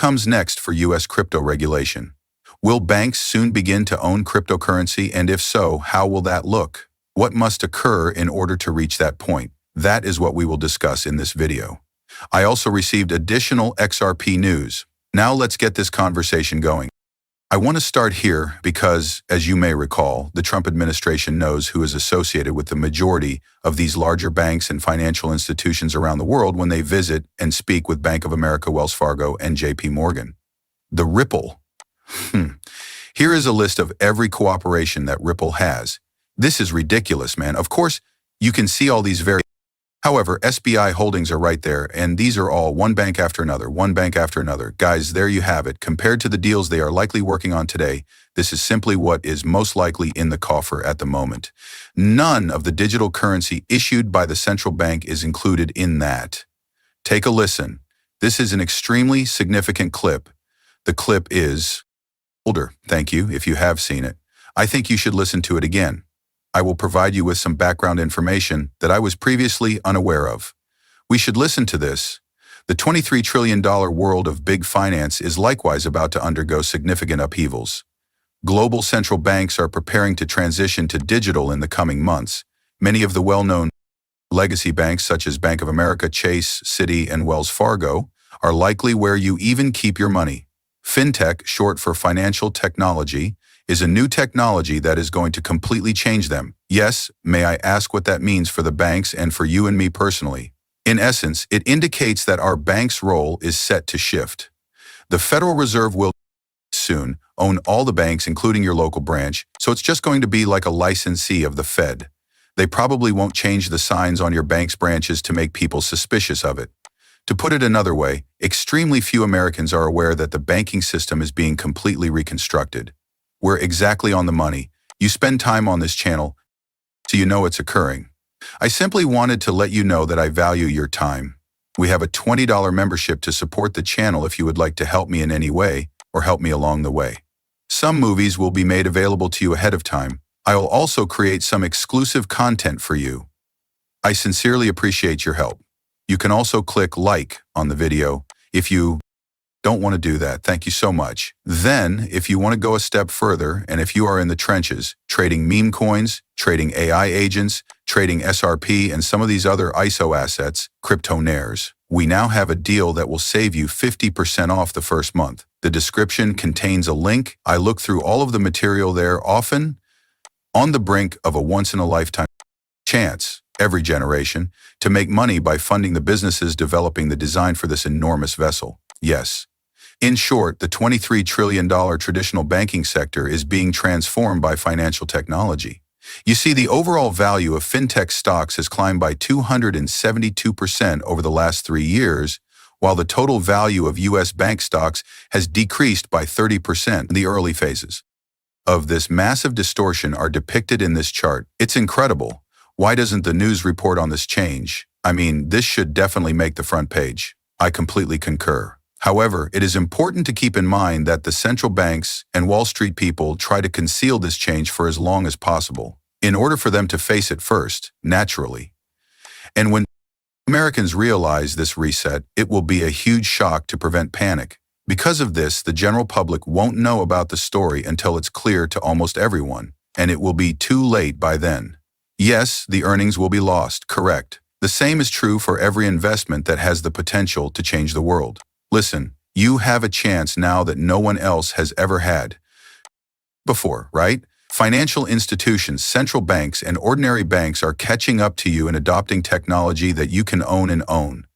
comes next for U.S. crypto regulation? Will banks soon begin to own cryptocurrency, and if so, how will that look? What must occur in order to reach that point? That is what we will discuss in this video. I also received additional XRP news. Now let's get this conversation going. I want to start here because, as you may recall, the Trump administration knows who is associated with the majority of these larger banks and financial institutions around the world when they visit and speak with Bank of America, Wells Fargo, and JP Morgan. The Ripple. Here is a list of every cooperation that Ripple has. This is ridiculous, man. Of course, you can see all these However, SBI holdings are right there, and these are all one bank after another, one bank after another. Guys, there you have it. Compared to the deals they are likely working on today, this is simply what is most likely in the coffer at the moment. None of the digital currency issued by the central bank is included in that. Take a listen. This is an extremely significant clip. The clip is older. Thank you if you have seen it. I think you should listen to it again. I will provide you with some background information that I was previously unaware of. We should listen to this. The $23 trillion world of big finance is likewise about to undergo significant upheavals. Global central banks are preparing to transition to digital in the coming months. Many of the well-known legacy banks such as Bank of America, Chase, Citi, and Wells Fargo are likely where you even keep your money. Fintech, short for financial technology, is a new technology that is going to completely change them. Yes, may I ask what that means for the banks and for you and me personally? In essence, it indicates that our bank's role is set to shift. The Federal Reserve will soon own all the banks, including your local branch, so it's just going to be like a licensee of the Fed. They probably won't change the signs on your bank's branches to make people suspicious of it. To put it another way, extremely few Americans are aware that the banking system is being completely reconstructed. We're exactly on the money. You spend time on this channel, so you know it's occurring. I simply wanted to let you know that I value your time. We have a $20 membership to support the channel if you would like to help me in any way or help me along the way. Some movies will be made available to you ahead of time. I will also create some exclusive content for you. I sincerely appreciate your help. You can also click like on the video if you don't want to do that. Thank you so much. Then, if you want to go a step further, and if you are in the trenches, trading meme coins, trading AI agents, trading SRP, and some of these other ISO assets, cryptonaires, we now have a deal that will save you 50% off the first month. The description contains a link. I look through all of the material there, often on the brink of a once-in-a-lifetime chance, every generation, to make money by funding the businesses developing the design for this enormous vessel. Yes. In short, the $23 trillion traditional banking sector is being transformed by financial technology. You see, the overall value of fintech stocks has climbed by 272% over the last 3 years, while the total value of U.S. bank stocks has decreased by 30% in the early phases. Of this massive distortion are depicted in this chart. It's incredible. Why doesn't the news report on this change? I mean, this should definitely make the front page. I completely concur. However, it is important to keep in mind that the central banks and Wall Street people try to conceal this change for as long as possible, in order for them to face it first, naturally. And when Americans realize this reset, it will be a huge shock to prevent panic. Because of this, the general public won't know about the story until it's clear to almost everyone, and it will be too late by then. Yes, the earnings will be lost, correct. The same is true for every investment that has the potential to change the world. Listen, you have a chance now that no one else has ever had before, right? Financial institutions, central banks, and ordinary banks are catching up to you in adopting technology that you can own and own.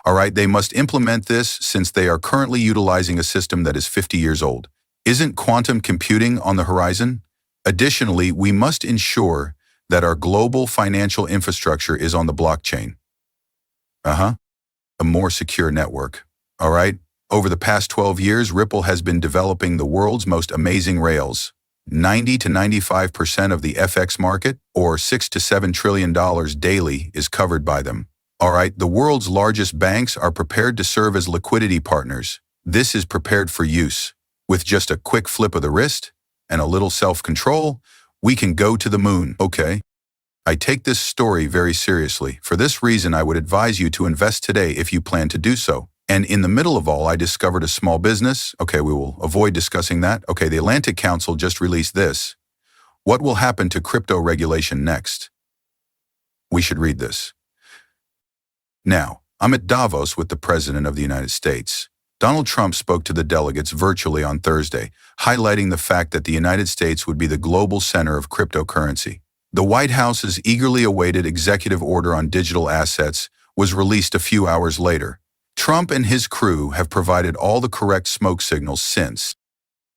All right, they must implement this since they are currently utilizing a system that is 50 years old. Isn't quantum computing on the horizon? Additionally, we must ensure that our global financial infrastructure is on the blockchain. A more secure network. All right, over the past 12 years, Ripple has been developing the world's most amazing rails. 90 to 95% of the FX market, or $6 to $7 trillion daily, is covered by them. All right, the world's largest banks are prepared to serve as liquidity partners. This is prepared for use. With just a quick flip of the wrist and a little self-control, we can go to the moon. Okay. I take this story very seriously. For this reason, I would advise you to invest today if you plan to do so. And in the middle of all, I discovered a small business. Okay, we will avoid discussing that. Okay, the Atlantic Council just released this. What will happen to crypto regulation next? We should read this. Now, I'm at Davos with the President of the United States. Donald Trump spoke to the delegates virtually on Thursday, highlighting the fact that the United States would be the global center of cryptocurrency. The White House's eagerly awaited executive order on digital assets was released a few hours later. Trump and his crew have provided all the correct smoke signals since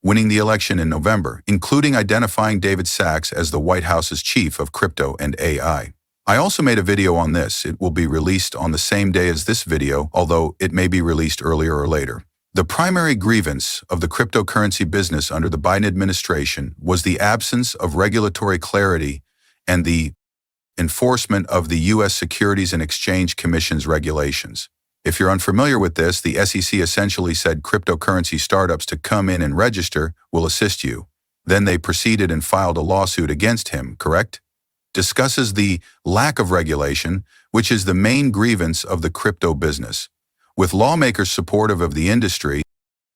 winning the election in November, including identifying David Sachs as the White House's chief of crypto and AI. I also made a video on this. It will be released on the same day as this video, although it may be released earlier or later. The primary grievance of the cryptocurrency business under the Biden administration was the absence of regulatory clarity and the enforcement of the U.S. Securities and Exchange Commission's regulations. If you're unfamiliar with this, the SEC essentially said cryptocurrency startups to come in and register will assist you. Then they proceeded and filed a lawsuit against him, correct? Discusses the lack of regulation, which is the main grievance of the crypto business. With lawmakers supportive of the industry,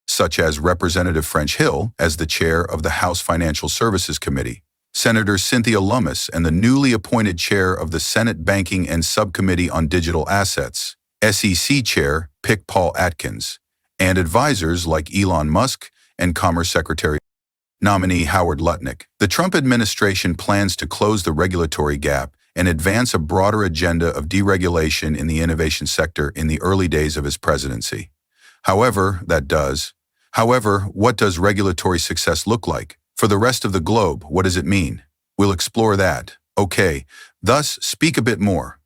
such as Representative French Hill as the chair of the House Financial Services Committee, Senator Cynthia Lummis and the newly appointed chair of the Senate Banking and Subcommittee on Digital Assets, SEC Chair Pick Paul Atkins, and advisors like Elon Musk and Commerce Secretary nominee Howard Lutnick. The Trump administration plans to close the regulatory gap and advance a broader agenda of deregulation in the innovation sector in the early days of his presidency. However, what does regulatory success look like? For the rest of the globe, what does it mean? We'll explore that. Okay, thus speak a bit more.